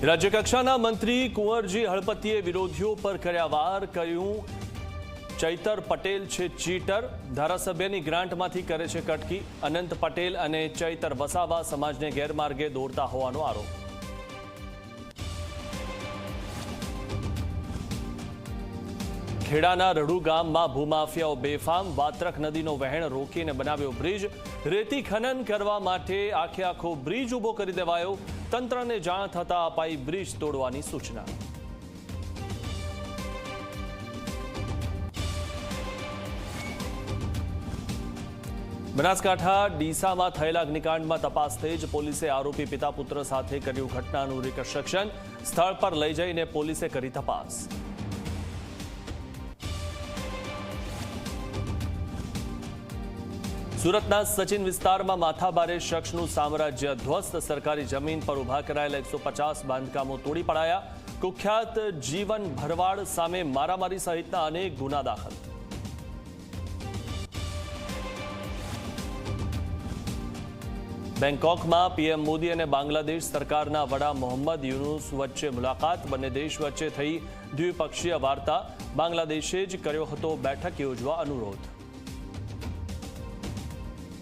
રાજ્યકક્ષાના મંત્રી કુંવરજી હળપતિએ વિરોધીઓ પર કર્યા વાર, કહ્યું ચૈતર પટેલ છે ચીટર, ધારાસભ્યની ગ્રાન્ટમાંથી કરે છે કટકી. અનંત પટેલ અને ચૈતર વસાવા સમાજને ગેરમાર્ગે દોરતા હોવાનો આરોપ. ખેડાના રડુ ગામમાં ભૂમાફિયાઓ બેફામ, વાત્રક નદીનો વહેણ રોકીને બનાવ્યો બ્રિજ. રેતી ખનન કરવા માટે આખો બ્રિજ ઊભો કરી દેવાયો. તંત્રને જાણ થતા અપાઈ બ્રિજ તોડવાની સૂચના. બનાસકાંઠા ડીસામાં થયેલા અગ્નિકાંડમાં તપાસ થઈ જ પોલીસે આરોપી પિતા પુત્ર સાથે કર્યું ઘટનાનું રિકન્સ્ટ્રક્શન. સ્થળ પર લઈ જઈને પોલીસે કરી તપાસ. સુરતના સચિન વિસ્તારમાં માથાભારે શખ્સનું સામ્રાજ્ય ધ્વસ્ત. સરકારી જમીન પર ઉભા કરાયેલા 150 બાંધકામો તોડી પડાયા. કુખ્યાત જીવન ભરવાડ સામે મારામારી સહિતના અનેક ગુના દાખલ. બેંકોકમાં પીએમ મોદી અને બાંગ્લાદેશ સરકારના વડા મોહમ્મદ યુનુસ વચ્ચે મુલાકાત. બંને દેશ વચ્ચે થઈ દ્વિપક્ષીય વાર્તા. બાંગ્લાદેશે જ કર્યો હતો બેઠક યોજવા અનુરોધ.